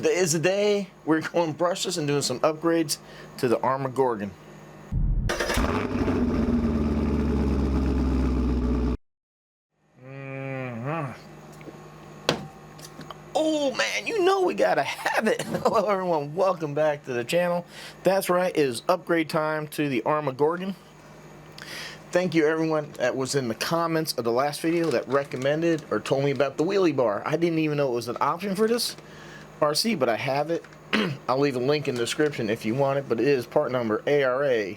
Today is the day we're going brushless and doing some upgrades to the Arrma Gorgon. Oh man, you know we gotta have it. Hello everyone, welcome back to the channel. That's right, it is upgrade time to the Arrma Gorgon. Thank you everyone that was in the comments of the last video that recommended or told me about the wheelie bar. I didn't even know it was an option for this RC, but I have it. I'll leave a link in the description if you want it, but it is part number ARA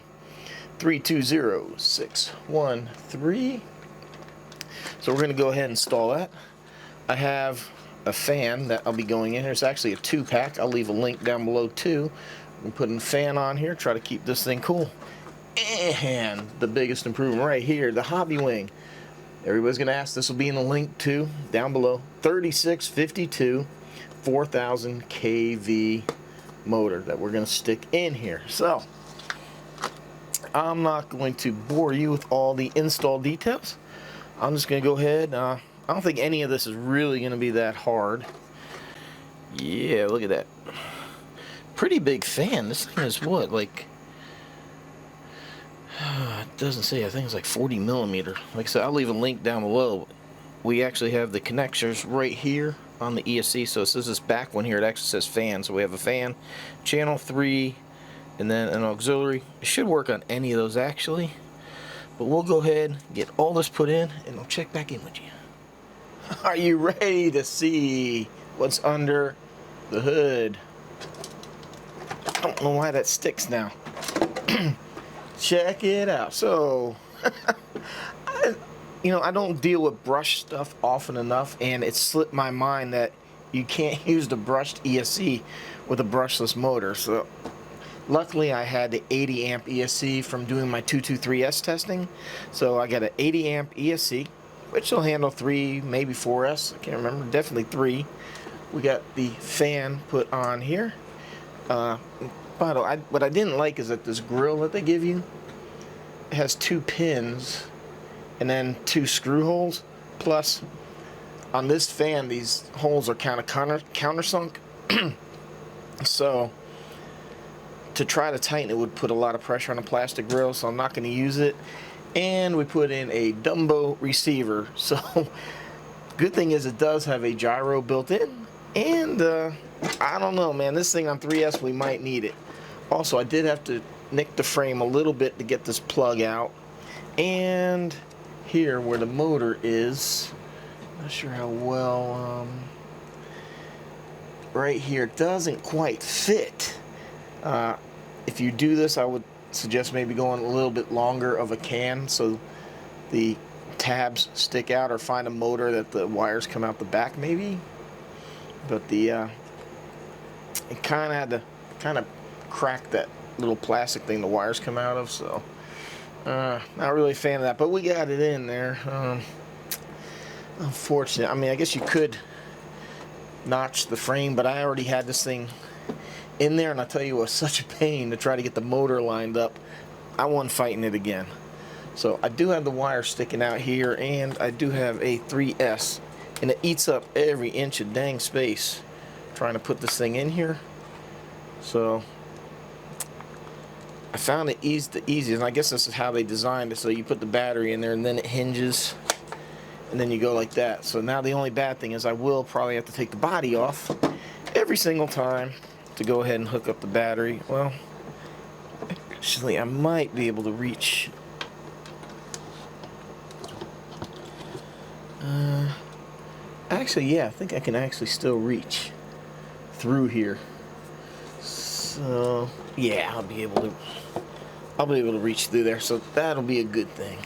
320613. So we're going to go ahead and install that. I have a fan that I'll be going in here. It's actually a 2-pack. I'll leave a link down below too. I'm putting a fan on here, try to keep this thing cool. And the biggest improvement right here, the hobby wing. Everybody's going to ask, this will be in the link too, down below. 3652 4000 kV motor that we're going to stick in here. So I'm not going to bore you with all the install details. I'm just going to go ahead. I don't think any of this is really going to be that hard. Yeah, look at that. Pretty big fan. This thing is what, like, it doesn't say. I think it's like 40 millimeter. Like I said, I'll leave a link down below. We actually have the connectors right here on the ESC. So it says this back one here, it actually says fan. So we have a fan, channel 3, and then an auxiliary. It should work on any of those actually. But we'll go ahead, get all this put in, and I'll check back in with you. Are you ready to see what's under the hood? I don't know why that sticks now. Check it out. So, I don't deal with brush stuff often enough, and it slipped my mind that you can't use the brushed ESC with a brushless motor. So, luckily I had the 80 amp ESC from doing my 223S testing. So I got an 80 amp ESC, which will handle 3, maybe 4S. I can't remember. Definitely 3. We got the fan put on here. But what I didn't like is that this grill that they give you, it has 2 pins and then 2 screw holes. Plus, on this fan, these holes are kind of countersunk. So, to try to tighten it would put a lot of pressure on a plastic grill, so I'm not going to use it. And we put in a Dumbo receiver. So, good thing is it does have a gyro built in. And, I don't know, man. This thing on 3S, we might need it. Also, I did have to nick the frame a little bit to get this plug out. And here, where the motor is, not sure how well, right here, doesn't quite fit. If you do this, I would suggest maybe going a little bit longer of a can so the tabs stick out, or find a motor that the wires come out the back maybe. But it kind of had to crack that little plastic thing the wires come out of, so not really a fan of that, but we got it in there. Unfortunate. I mean, I guess you could notch the frame, but I already had this thing in there, and I tell you, it was such a pain to try to get the motor lined up. I wasn't fighting it again. So I do have the wire sticking out here, and I do have a 3S, and it eats up every inch of dang space trying to put this thing in here. So I found it the easiest, and I guess this is how they designed it. So you put the battery in there, and then it hinges, and then you go like that. So now the only bad thing is I will probably have to take the body off every single time to go ahead and hook up the battery. Well, actually I might be able to reach. Actually, yeah, I think I can actually still reach through here. So yeah, I'll be able to reach through there, so that'll be a good thing.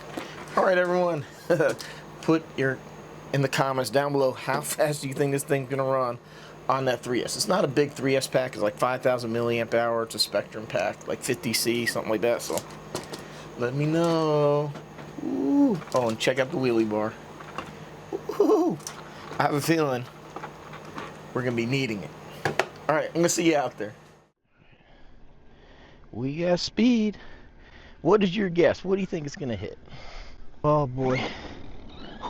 Alright everyone, put in the comments down below how fast do you think this thing's gonna run on that 3S. It's not a big 3S pack, it's like 5,000 milliamp hour. It's a Spectrum pack, like 50C, something like that, so let me know. Ooh. Oh, and check out the wheelie bar. Ooh. I have a feeling we're gonna be needing it. Alright, I'm gonna see you out there. We got speed. What is your guess? What do you think it's gonna hit? Oh boy.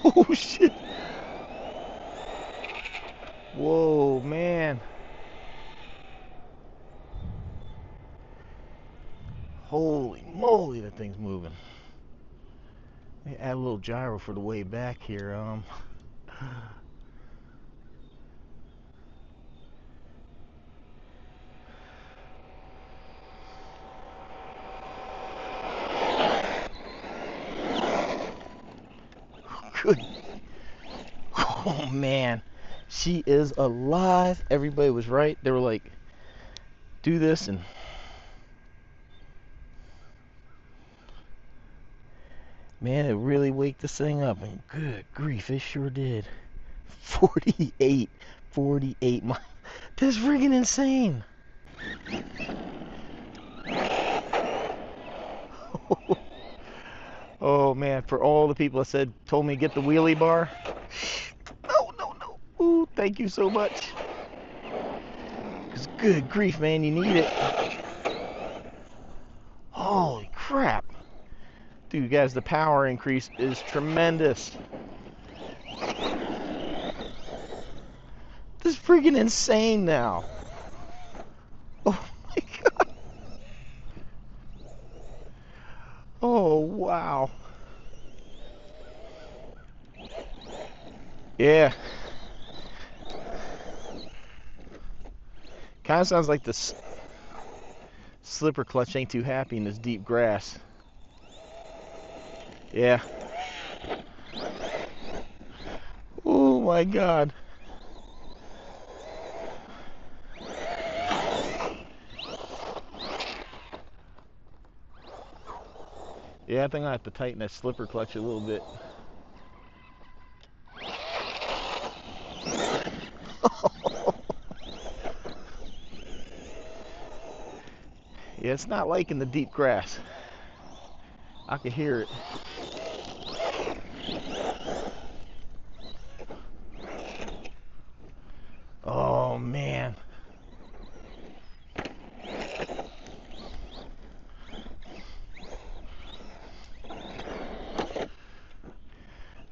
Oh shit. Whoa, man. Holy moly, that thing's moving. Let me add a little gyro for the way back here. Good. Oh man, she is alive. Everybody was right. They were like, do this, and man, it really waked this thing up. And good grief, it sure did. 48 miles. That's friggin' insane. Oh man, for all the people that told me to get the wheelie bar. No. Ooh, thank you so much. Cause good grief, man, you need it. Holy crap. Dude, guys, the power increase is tremendous. This is freaking insane now. Oh my god. Oh wow. Yeah. Kind of sounds like the slipper clutch ain't too happy in this deep grass. Yeah. Oh my god. Yeah, I think I have to tighten that slipper clutch a little bit. Yeah, it's not like in the deep grass. I can hear it. Oh man.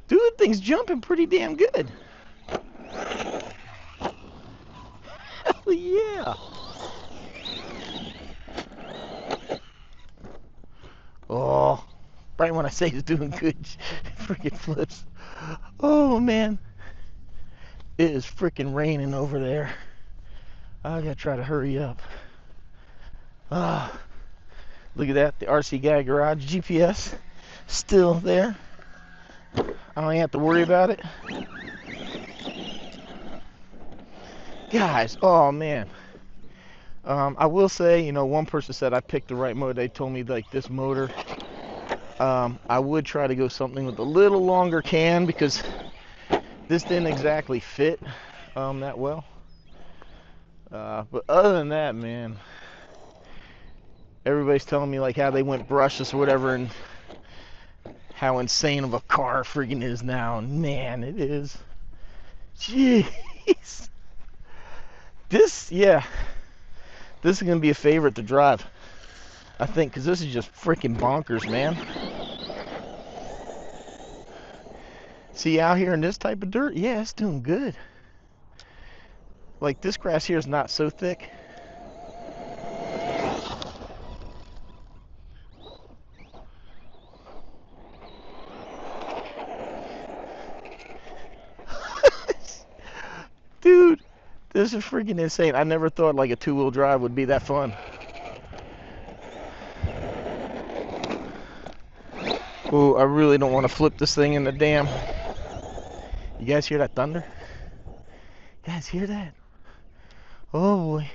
Dude, that thing's jumping pretty damn good. Hell yeah. Oh, right when I say it's doing good, freaking flips. Oh man. It is freaking raining over there. I gotta try to hurry up. Ah, look at that. The RC Guy Garage GPS still there. I don't have to worry about it. Guys, oh man. I will say, you know, one person said I picked the right motor. They told me like this motor. I would try to go something with a little longer can because this didn't exactly fit that well. But other than that, man, everybody's telling me like how they went brushless or whatever, and how insane of a car friggin' is now. And man, it is. Jeez. This is gonna be a favorite to drive, I think, because this is just freaking bonkers, man. See, out here in this type of dirt, yeah, it's doing good. Like this grass here is not so thick. Dude, this is freaking insane. I never thought like a two-wheel drive would be that fun. Ooh, I really don't want to flip this thing in the dam. You guys hear that thunder? You guys hear that? Oh boy.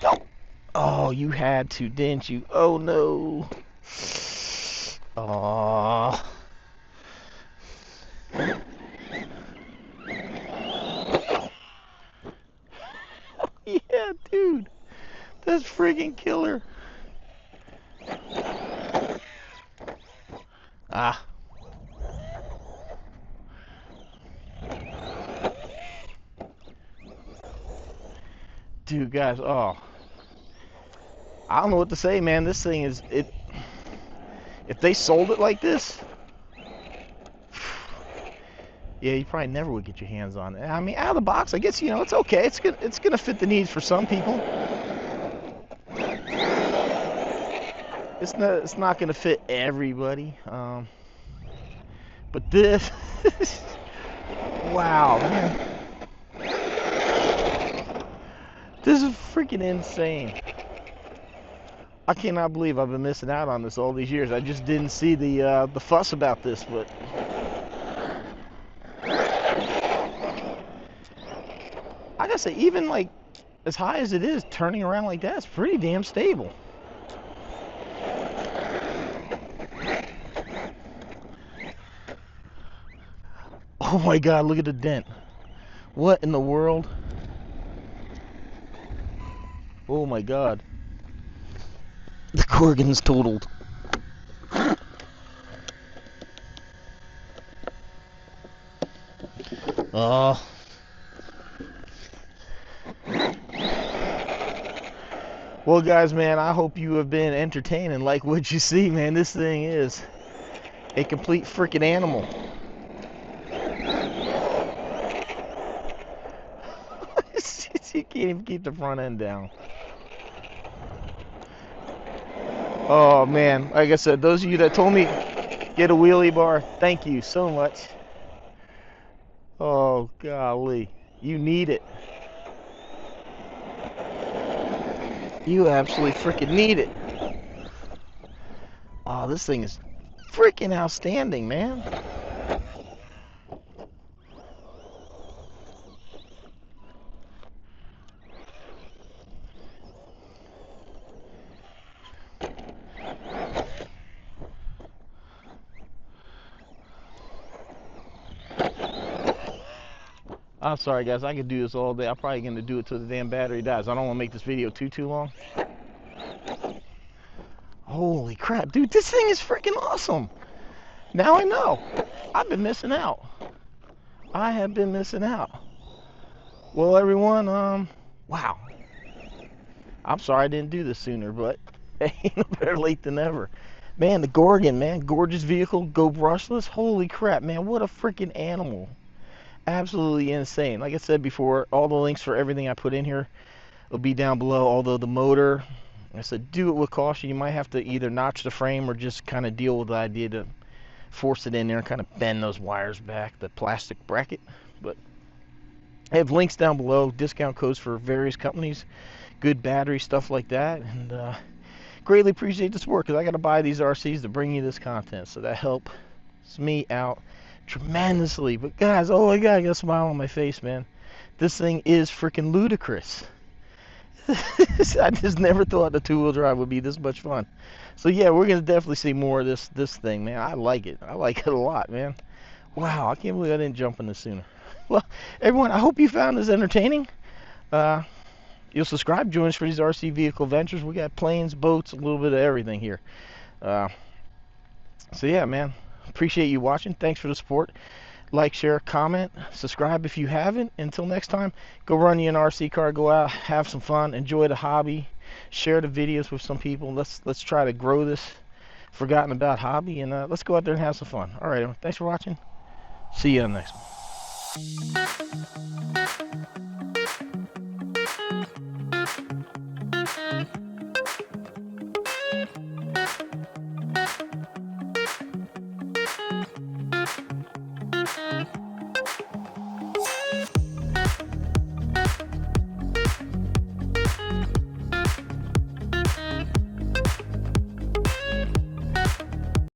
No. Oh, you had to, didn't you? Oh no. Oh. Yeah, dude. That's freaking killer. Ah. Dude, guys, oh. I don't know what to say, man. This thing is, if they sold it like this, Yeah, you probably never would get your hands on it. I mean, out of the box, I guess, you know, it's okay. It's gonna fit the needs for some people. It's not gonna fit everybody. But this, wow, man, this is freaking insane. I cannot believe I've been missing out on this all these years. I just didn't see the fuss about this, but I gotta say, even like as high as it is, turning around like that, it's pretty damn stable. Oh my God, look at the dent. What in the world? Oh my God. The Gorgon's totaled. Oh. Well, guys, man, I hope you have been entertained and like what you see, man. This thing is a complete freaking animal. You can't even keep the front end down. Oh, man. Like I said, those of you that told me get a wheelie bar, thank you so much. Oh, golly. You need it. You absolutely freaking need it. Oh, this thing is freaking outstanding, man. I'm sorry, guys. I could do this all day. I'm probably going to do it till the damn battery dies. I don't want to make this video too long. Holy crap, dude. This thing is freaking awesome. Now I know. I've been missing out. I have been missing out. Well, everyone, wow. I'm sorry I didn't do this sooner, but hey, better late than never. Man, the Gorgon, man. Gorgeous vehicle. Go brushless. Holy crap, man. What a freaking animal. Absolutely insane. Like I said before, all the links for everything I put in here will be down below. Although the motor, like I said, do it with caution. You might have to either notch the frame or just kind of deal with the idea to force it in there and kind of bend those wires back, the plastic bracket. But I have links down below, discount codes for various companies, good battery, stuff like that. And greatly appreciate the support, because I got to buy these RCs to bring you this content. So that helps me out tremendously. But guys, oh my God, I got a smile on my face, man. This thing is freaking ludicrous. I just never thought the two-wheel drive would be this much fun. So yeah, we're gonna definitely see more of this thing, man. I like it. I like it a lot, man. Wow, I can't believe I didn't jump on this sooner. Well, everyone, I hope you found this entertaining. You'll subscribe, join us for these RC vehicle ventures. We got planes, boats, a little bit of everything here. So yeah, man. Appreciate you watching. Thanks for the support. Like, share, comment, subscribe if you haven't. Until next time, go run you an RC car, go out, have some fun, enjoy the hobby, share the videos with some people. Let's try to grow this forgotten about hobby, and let's go out there and have some fun. All right, everyone, thanks for watching. See you on the next one.